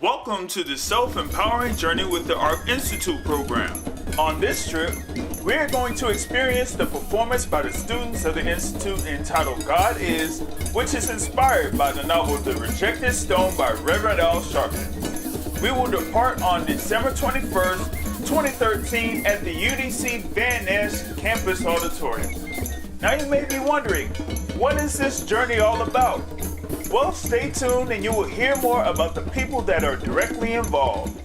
Welcome to the Self-Empowering Journey with the ARK Institute program. On this trip, we're going to experience the performance by the students of the Institute entitled God Is, which is inspired by the novel The Rejected Stone by Reverend Al Sharpton. We will depart on December 21st, 2013 at the UDC Van Ness Campus Auditorium. Now you may be wondering, what is this journey all about? Well, stay tuned and you will hear more about the people that are directly involved.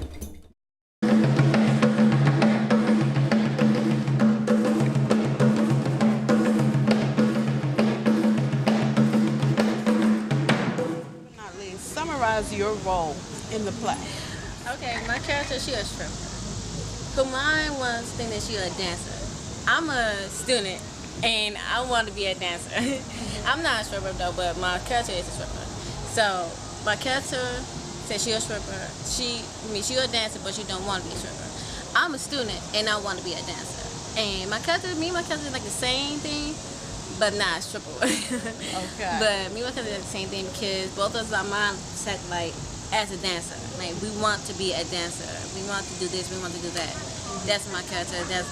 Summarize your role in the play. Okay, my character, she a stripper. But mine was thinking that she a dancer. I'm a student and I want to be a dancer. I'm not a stripper though, but my character is a stripper. So my character said she a stripper. She a dancer, but she don't want to be a stripper. I'm a student and I want to be a dancer. And my character is like the same thing, but not a stripper. Okay. But me and my cousin is the same thing because both of us are mindset like as a dancer. Like we want to be a dancer. We want to do this, we want to do that. That's my character. That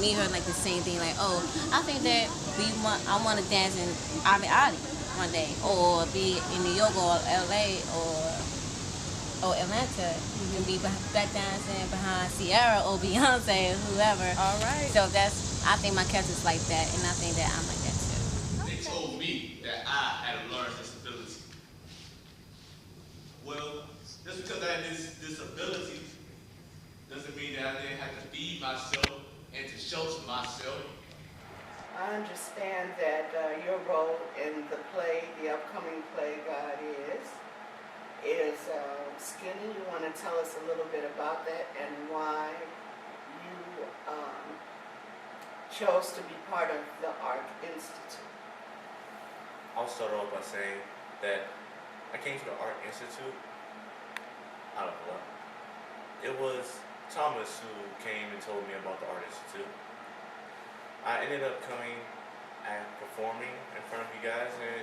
me and her like the same thing. Like, oh, I think that I want to dance in Ali one day, or be in New York or LA or Atlanta and be back dancing behind Sierra or Beyonce or whoever. All right. So I think my character's like that, and I think that I'm like that too. They told me that I had a learning disability. Well, just because I had this disability doesn't mean that I didn't have to feed myself and to shelter myself. I understand that your role in the play, the upcoming play God is skinny. You want to tell us a little bit about that and why you chose to be part of the ARK Institute. I'll start off by saying that I came to the ARK Institute out of luck. It was Thomas who came and told me about the ARK Institute. I ended up coming and performing in front of you guys, and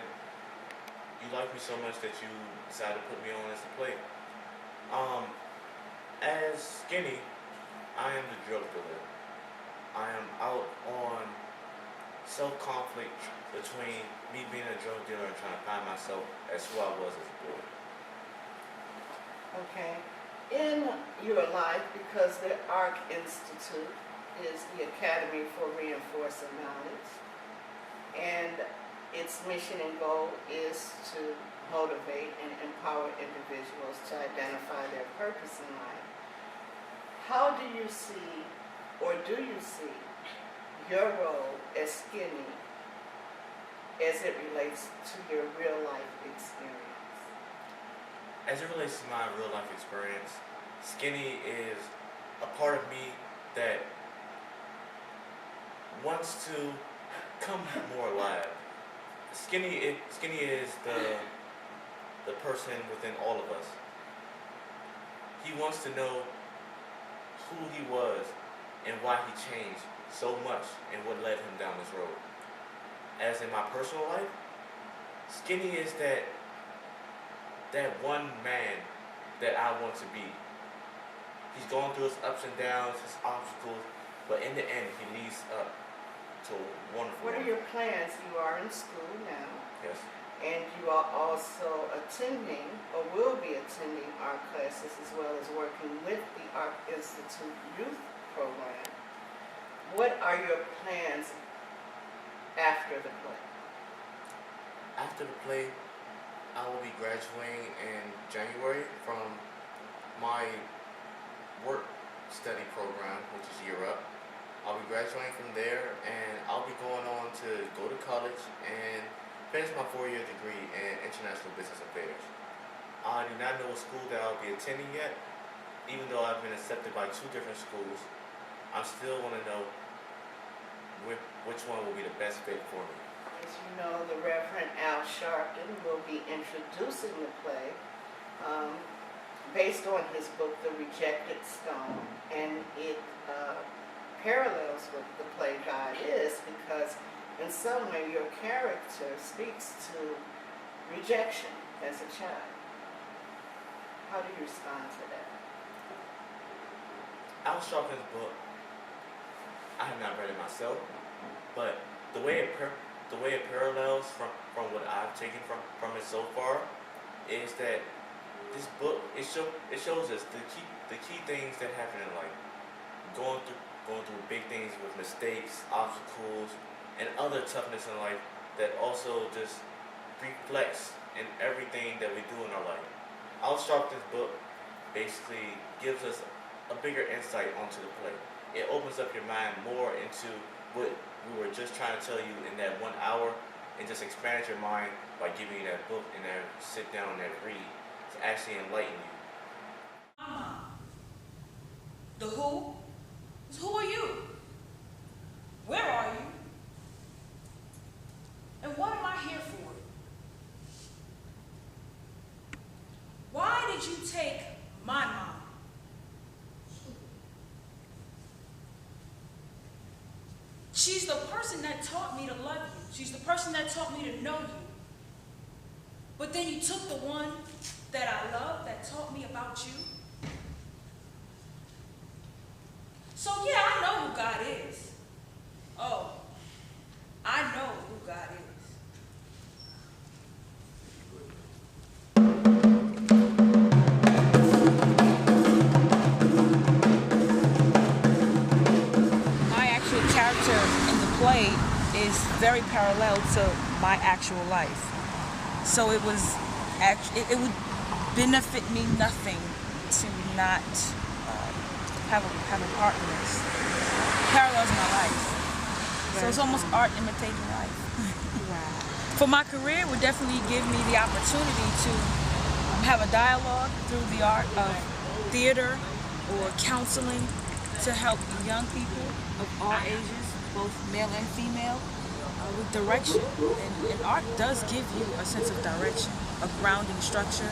you liked me so much that you decided to put me on as a play. As Skinny, I am the drug dealer. I am out on self-conflict between me being a drug dealer and trying to find myself as who I was as a boy. Okay. In your life, because the ARK Institute is the Academy for Reinforcing Knowledge, and its mission and goal is to motivate and empower individuals to identify their purpose in life. How do you see, or do you see, your role as Skinny as it relates to your real life experience? As it relates to my real life experience, Skinny is a part of me that wants to come more alive. Skinny is the person within all of us. He wants to know who he was and why he changed so much and what led him down this road. As in my personal life, Skinny is that one man that I want to be. He's going through his ups and downs, his obstacles, but in the end, he leads up to a wonderful What are life. your plans? You are in school now, Yes. and you are also attending, or will be attending ARK classes, as well as working with the ARK Institute Youth Program. What are your plans after the play? After the play, I will be graduating in January from my work study program, which is Year Up. I'll be graduating from there, and I'll be going on to go to college and finish my 4-year degree in International Business Affairs. I do not know what school that I'll be attending yet. Even though I've been accepted by 2 different schools, I still want to know which one will be the best fit for me. As you know, the Reverend Al Sharpton will be introducing the play based on his book, The Rejected Stone, and it parallels with the play God Is, because in some way your character speaks to rejection as a child. How do you respond to that? Al Sharpton's book, I have not read it myself, but the way it parallels from what I've taken from it so far is that this book it shows us the key things that happen in life, going through big things with mistakes, obstacles, and other toughness in life that also just reflects in everything that we do in our life. Al Sharpton's book basically gives us a bigger insight onto the play. It opens up your mind more into what we were just trying to tell you in that 1 hour, and just expands your mind by giving you that book and that sit down and that read to actually enlighten you. The who? Who are you? Where are you? And what am I here for? Why did you take my mom? She's the person that taught me to love you. She's the person that taught me to know you. But then you took the one that I love, that taught me about you. So yeah, I know who God is. Oh, I know who God is. My actual character in the play is very parallel to my actual life. So it would benefit me nothing to not have a part in this. It parallels my life. So it's almost art imitating life. For my career, it would definitely give me the opportunity to have a dialogue through the art of theater or counseling to help young people of all ages, both male and female, with direction. And art does give you a sense of direction, a grounding structure,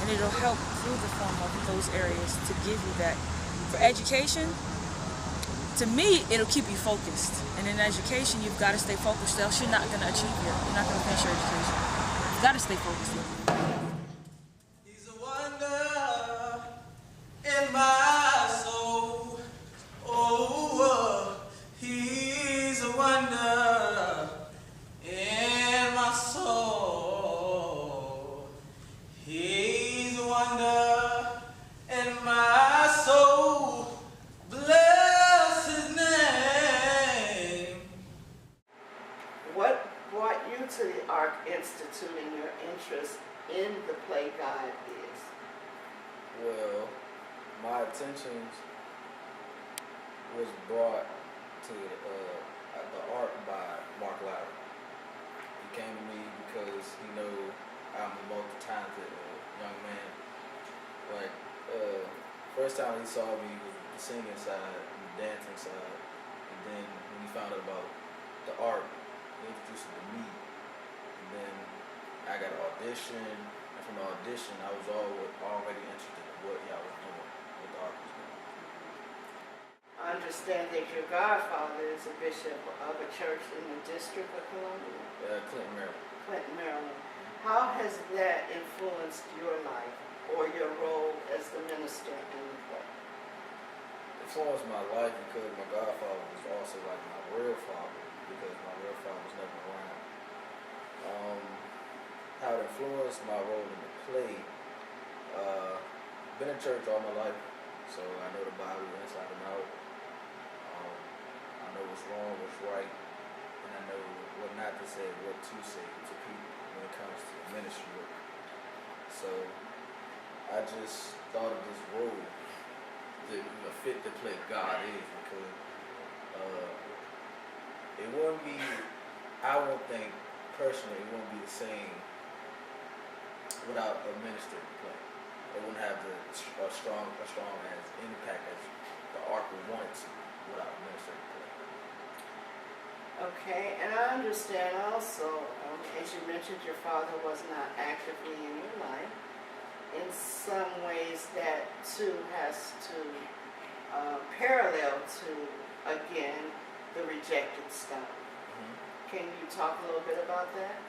and it'll help through the form of those areas to give you that. For education, to me, it'll keep you focused. And in education, you've got to stay focused, else you're not going to achieve you're not going to finish your education. You've got to stay focused. He's a wonder in my soul. Oh, he's a wonder in my soul. He's a wonder in my soul. Bless his name. What brought you to the ARK Institute and your interest in the play God is? Well, my attentions was brought to the art by Mark Lowry. He came to me because he knew I'm a multi-talented young man. Like, first time he saw me was the singing side and the dancing side. And then when he found out about the art, he introduced it to me. And then I got an audition. And from the audition, I was already interested in what y'all was doing, what the art was doing. I understand that your godfather is a bishop of a church in the District of Columbia, Clinton, Maryland. Clinton, Maryland. How has that influenced your life or your role as the minister in the play? It influenced my life because my godfather was also like my real father, because my real father was never around. How it influenced my role in the play, been in church all my life, so I know the Bible inside and out. I know what's wrong, what's right, and I know what not to say, what to say to people when it comes to ministry work. So I just thought of this role that fit the play God is, because it wouldn't be, I don't think personally, it wouldn't be the same without a minister to play. It wouldn't have a strong as impact as the ARK would want it to without a minister to play. Okay, and I understand also, as you mentioned, your father was not actively in your life. In some ways, that too has to parallel to, again, the rejected stuff. Can you talk a little bit about that?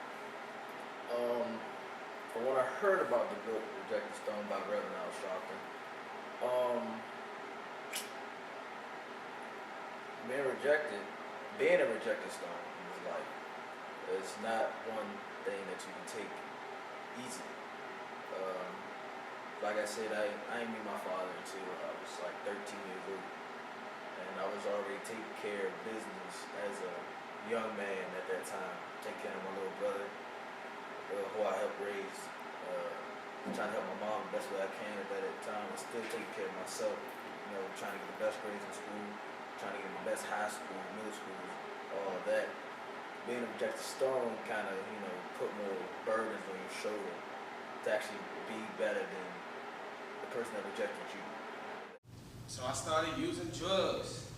from what I heard about the book Rejected Stone by Reverend Al Shapton, being a rejected stone in his life is not one thing that you can take easy. Like I said, I didn't meet my father until I was like 13 years old. And I was already taking care of business as a young man at that time, taking care of my little brother, who I helped raise, trying to help my mom the best way I can at that time, and still taking care of myself, trying to get the best grades in school, trying to get the best high school, middle school, all of that. Being a rejected stone kind of, put more burdens on your shoulder to actually be better than the person that rejected you. So I started using drugs,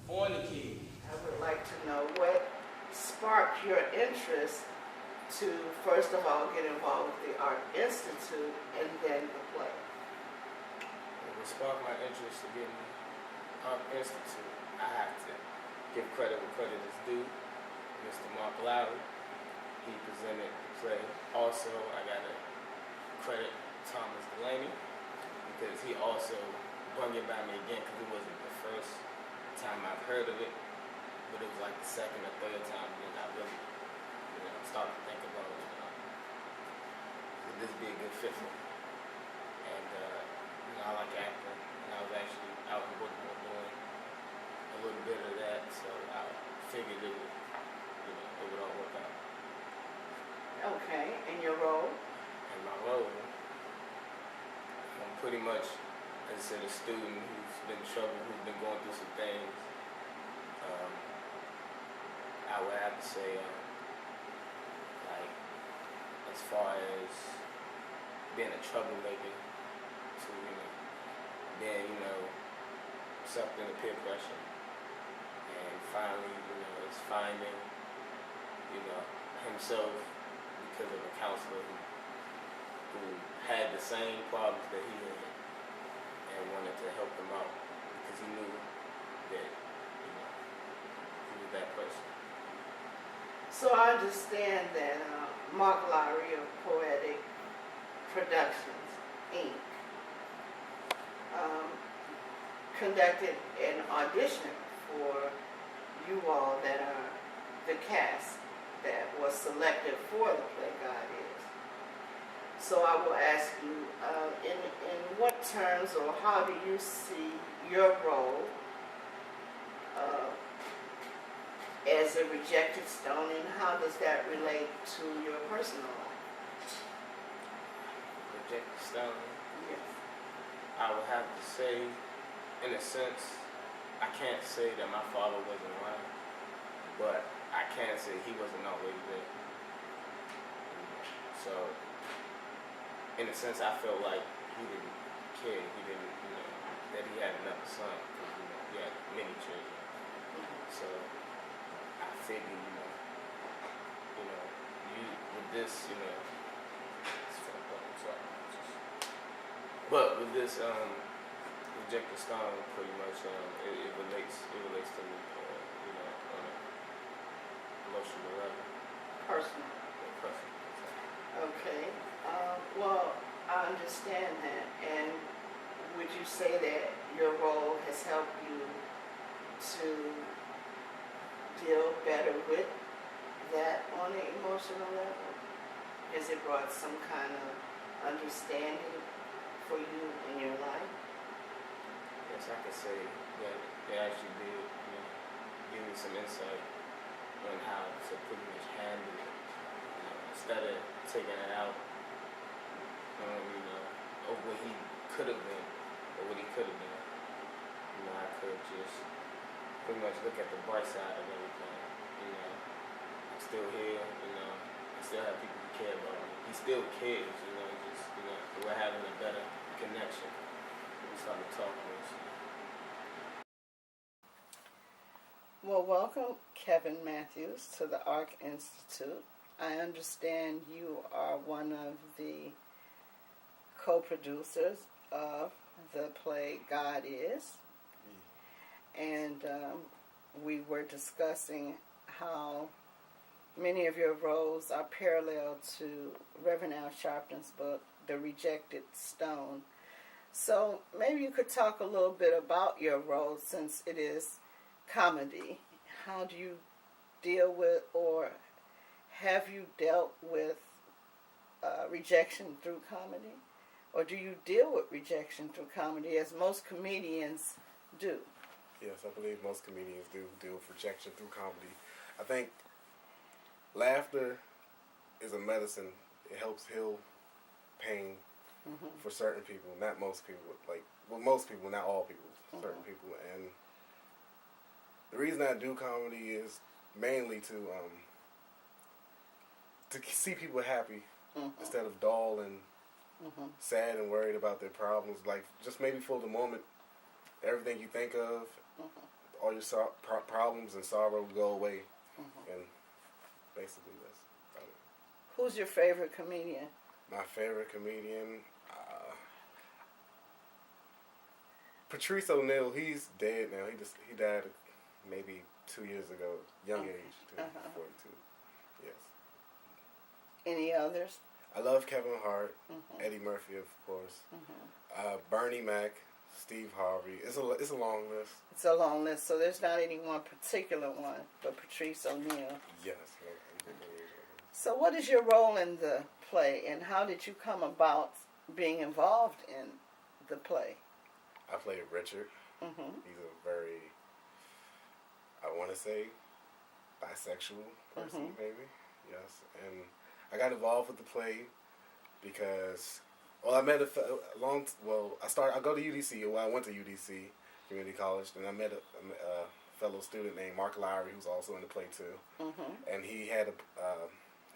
fornicating. I would like to know what sparked your interest to, first of all, get involved with the ARK Institute and then the play. What sparked my interest to get in the ARK Institute, I have to give credit where credit is due. Mr. Mark Lowry, he presented the play. Also, I got to credit Thomas Delaney because he also brought it by me again, because it wasn't the first time I've heard of it, but it was like the second or third time when I really started to think about would this be a good fit for me? And I like acting, and I was actually out in Baltimore doing a little bit of that, so I figured it would all work out. Okay, and your role? And my role, I'm pretty much, as I said, a student who's been troubled, who's been going through some things. I would have to say, as far as being a troublemaker to, being, sucked into peer pressure. And finally, is finding, himself because of a counselor who had the same problems that he had and wanted to help him out because he knew that, he was that person. So I understand that Mark Lowry of Poetic Productions, Inc. Conducted an audition for you all that are the cast that was selected for the play God Is. So I will ask you, in what terms or how do you see your role as a rejected stone, and how does that relate to your personal life? Rejected stone? Yes. I would have to say, in a sense, I can't say that my father wasn't around, but I can say he wasn't always there. So, in a sense, I felt like he didn't care. He didn't, that he had another son, because, he had many children. So, I figured, with this, it's fucked up, I'm sorry. But with this, rejected stone, pretty much, it relates to me, on an emotional level. Personal. Personal. Okay. Well, I understand that. And would you say that your role has helped you to deal better with that on an emotional level? Has it brought some kind of understanding for you in your life? Yes, I could say that they actually did, give me some insight on how to pretty much handle it. Instead of taking it out, of what he could have been, or what he could have been. I could just pretty much look at the bright side of everything. I'm still here, I still have people who care about me. He still cares, we're having a better connection. We started talking. Well, welcome, Kevin Matthews, to the ARK Institute. I understand you are one of the co-producers of the play God Is. And we were discussing how many of your roles are parallel to Reverend Al Sharpton's book, The Rejected Stone. So maybe you could talk a little bit about your role, since it is comedy. How do you deal with, or have you dealt with rejection through comedy? Or do you deal with rejection through comedy, as most comedians do? Yes, I believe most comedians do deal with rejection through comedy. I think laughter is a medicine. It helps heal pain for certain people, not most people. Most people, not all people, certain people. And the reason I do comedy is mainly to see people happy instead of dull and sad and worried about their problems. Like, just maybe for the moment, everything you think of, all your problems and sorrow will go away. And basically that's about it. Who's your favorite comedian? My favorite comedian, Patrice O'Neal. He's dead now. He died maybe 2 years ago, young age, 42. Yes. Any others? I love Kevin Hart, Eddie Murphy, of course, Bernie Mac, Steve Harvey. It's a long list. It's a long list, so there's not any one particular one, but Patrice O'Neal. Yes. So what is your role in the play, and how did you come about being involved in the play? I played Richard. He's a very, I want to say, bisexual person, maybe. Yes. And I got involved with the play because, I met I go to UDC. Well, I went to UDC Community College, and I met a fellow student named Mark Lowry, who's also in the play too. And he had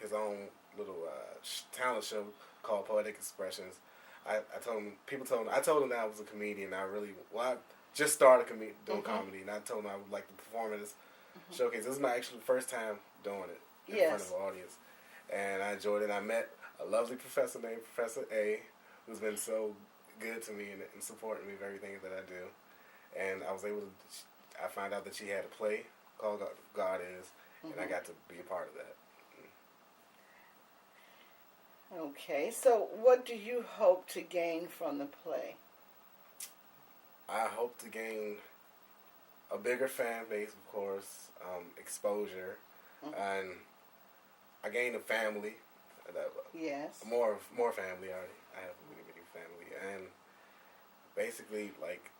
his own little talent show called Poetic Expressions. I told him that I was a comedian. I just started doing comedy, and I told him I would like to perform in this showcase. This is my actual first time doing it in front of an audience. And I enjoyed it. I met a lovely professor named Professor A, who's been so good to me and supporting me with everything that I do. And I found out that she had a play called God Is, and I got to be a part of that. Okay, so what do you hope to gain from the play? I hope to gain a bigger fan base, of course, exposure, and I gained a family. Yes. More family. I have a really big family, and basically, like,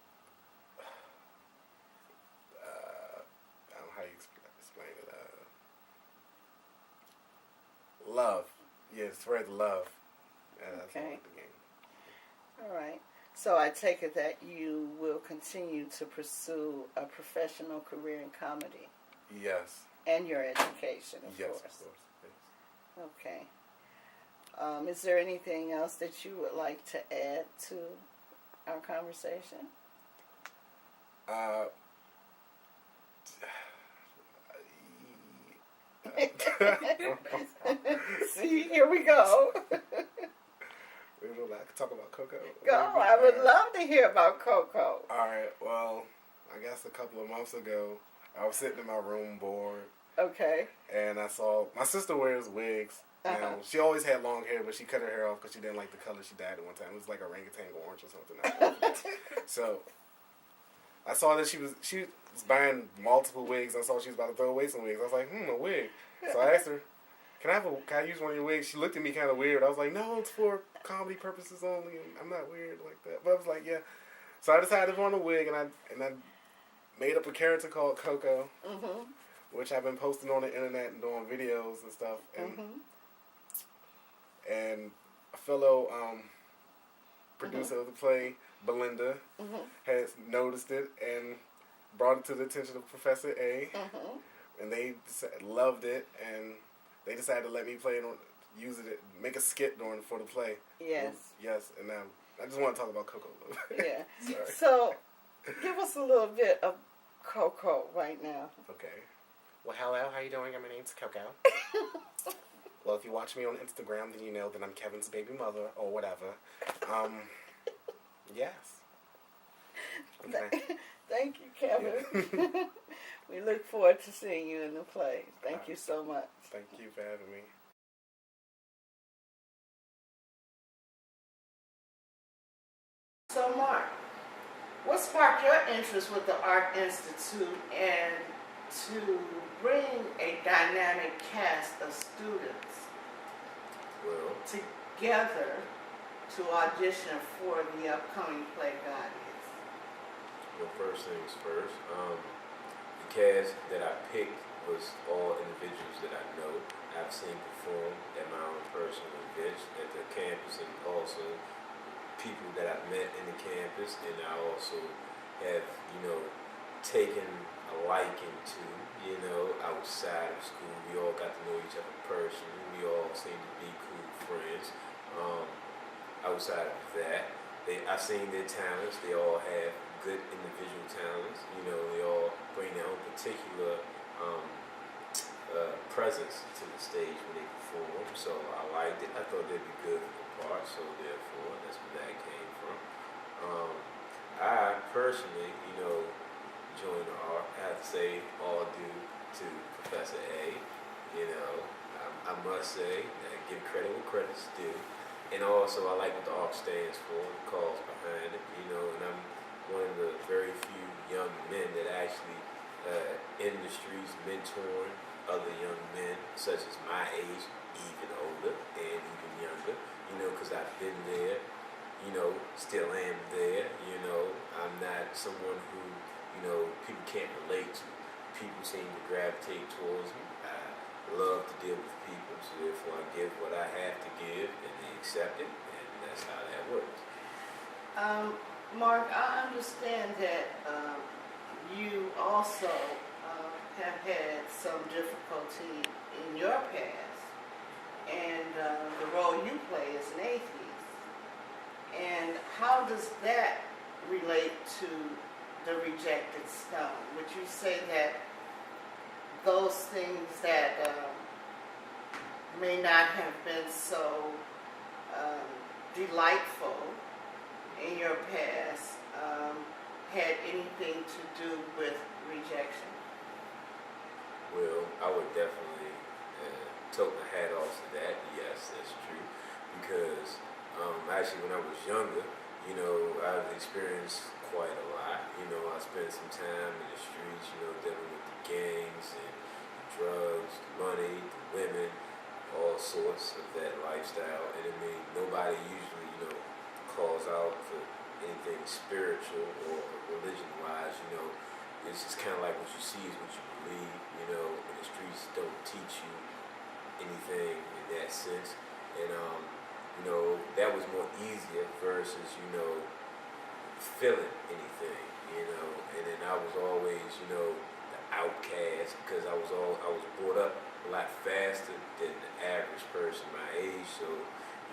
I don't know how you explain it. Love. Yeah, spread the love. And that's all I like to gain. All right. So I take it that you will continue to pursue a professional career in comedy. Yes. And your education, of course. Yes, of course. Yes. Okay. Is there anything else that you would like to add to our conversation? See, here we go. I could talk about Coco. Go. I would love to hear about Coco. All right. Well, I guess a couple of months ago, I was sitting in my room bored. Okay. And I saw my sister wears wigs. Now, she always had long hair, but she cut her hair off because she didn't like the color. She dyed it one time. It was like orangutan orange or something. So I saw that she was buying multiple wigs. I saw she was about to throw away some wigs. I was like, a wig. So I asked her, can I use one of your wigs? She looked at me kind of weird. I was like, no, it's for comedy purposes only. I'm not weird like that. But I was like, yeah. So I decided to want a wig, and I made up a character called Coco, which I've been posting on the internet and doing videos and stuff. And a fellow producer of the play, Belinda, has noticed it and brought it to the attention of Professor A, and they loved it, and they decided to let me play it, use it, make a skit for the play. Yes. Yes, and I just want to talk about Coco a little bit. Yeah. So, give us a little bit of Coco right now. Okay. Well, hello, how you doing? My name's Coco. Well, if you watch me on Instagram, then you know that I'm Kevin's baby mother, or whatever. Yes. Okay. Thank you, Kevin. We look forward to seeing you in the play. Thank you so much. Thank you for having me. So, Mark, what sparked your interest with the ARK Institute and to bring a dynamic cast of students together to audition for the upcoming play God Is? Well, first things first, the cast that I picked was all individuals that I know. I've seen perform at my own personal events at the campus, and also people that I've met in the campus, and I also have, taken a liking to, outside of school. We all got to know each other personally. We all seem to be cool friends. Outside of that, I've seen their talents. They all have good individual talents. They all bring their own particular presence to the stage when they perform. So I liked it. I thought they'd be good for the part. So therefore, that's where that came from. I personally, joined the ARK. I have to say all due to Professor A. I must say, give credit where credit's due. And also, I like what the ARK stands for, the cause behind it, and I'm one of the very few young men that actually in the streets mentoring other young men, such as my age, even older and even younger, because I've been there, still am there, I'm not someone who, people can't relate to. People seem to gravitate towards me. I love to deal with people, so therefore I give what I have to give, and they accept it, and that's how that works. Mark, I understand that you also have had some difficulty in your past, and the role you play is an atheist. And how does that relate to the rejected stone? Would you say that those things that may not have been so delightful in your past had anything to do with rejection? Well, I would definitely tote my hat off to that. Yes, that's true. Because actually, when I was younger, I've experienced quite a lot. I spent some time in the streets, dealing with the gangs and the drugs, the money, the women, all sorts of that lifestyle. And nobody usually, calls out for anything spiritual or religion-wise. It's just kind of like what you see is what you believe. And the streets don't teach you anything in that sense. And that was more easier versus feeling anything. And then I was always the outcast because I was brought up a lot faster than the average person my age, so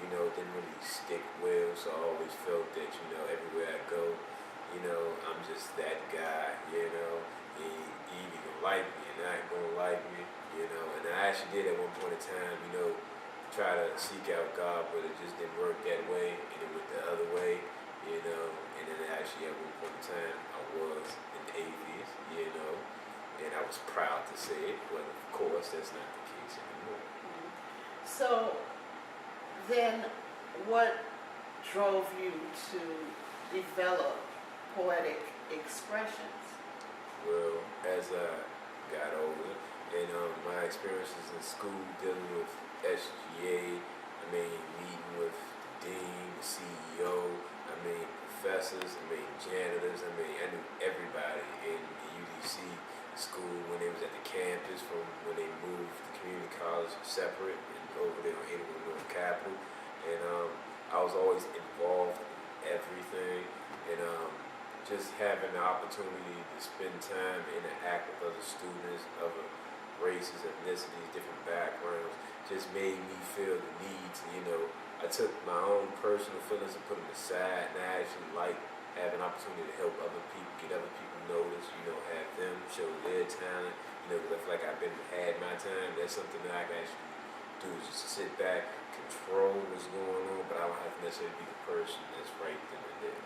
didn't really stick well. So I always felt that everywhere I go, I'm just that guy. You either gonna like me or not gonna like me. And I actually did at one point in time, try to seek out God, but it just didn't work that way, and it went the other way. And then actually at one point in time, I was an atheist, and I was proud to say it, but of course that's not the case anymore. So then what drove you to develop poetic expressions? Well, as I got older, and my experiences in school dealing with SGA, meeting with the dean, the CEO, professors, janitors, I knew everybody in the UDC school when they was at the campus, from when they moved the community college separate and over there on 81 North Capitol. And I was always involved in everything, and just having the opportunity to spend time, interact with other students, other races, ethnicities, different backgrounds, just made me feel the need to, I took my own personal feelings and put them aside, and I actually like having an opportunity to help other people, get other people noticed, have them show their talent, because I feel like I've had my time. That's something that I can actually do, is just sit back, control what's going on, but I don't have to necessarily be the person that's right then and there.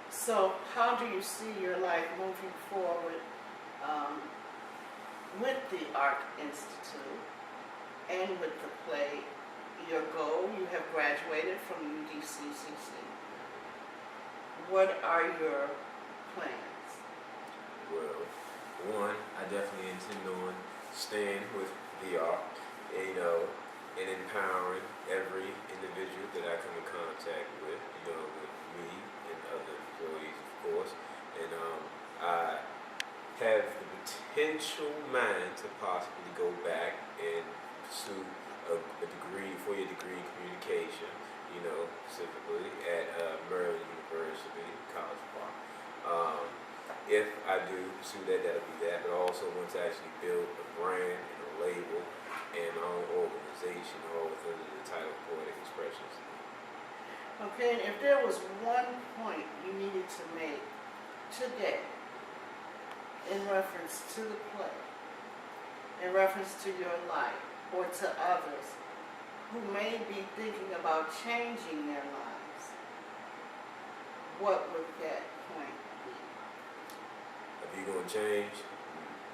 So how do you see your life moving forward with the ARK Institute and with the play, your goal, you have graduated from UDCCC. What are your plans? Well, one, I definitely intend on staying with the ARK, and empowering every individual that I come in contact with, with me and other employees, of course. And I have the potential mind to possibly go back and pursue a degree, 4-year degree in communication, specifically at Maryland University, College Park. If I do pursue that, that'll be that. But I also want to actually build a brand and a label and my own organization, all within the title Poetic Expressions. Okay, and if there was one point you needed to make today in reference to the play, in reference to your life, or to others who may be thinking about changing their lives, what would that point be? If you're going to change,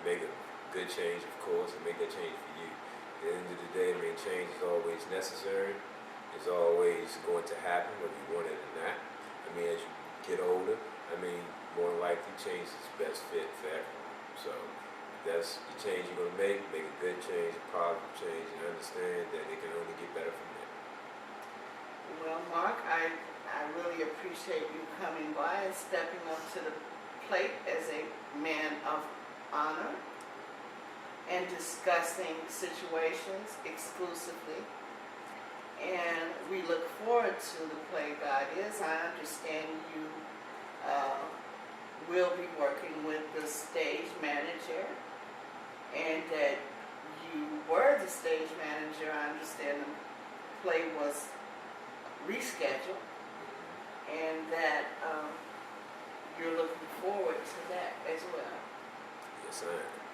make a good change, of course, and make that change for you. At the end of the day, change is always necessary. It's always going to happen, whether you want it or not. As you get older, more likely change is best fit for everyone. So that's the change you're going to make a good change, a positive change, and understand that it can only get better from there. Well, Mark, I really appreciate you coming by and stepping up to the plate as a man of honor and discussing situations exclusively. And we look forward to the play God Is. I understand you will be working with the stage manager, and that you were the stage manager. I understand the play was rescheduled, and that you're looking forward to that as well. Yes, I am.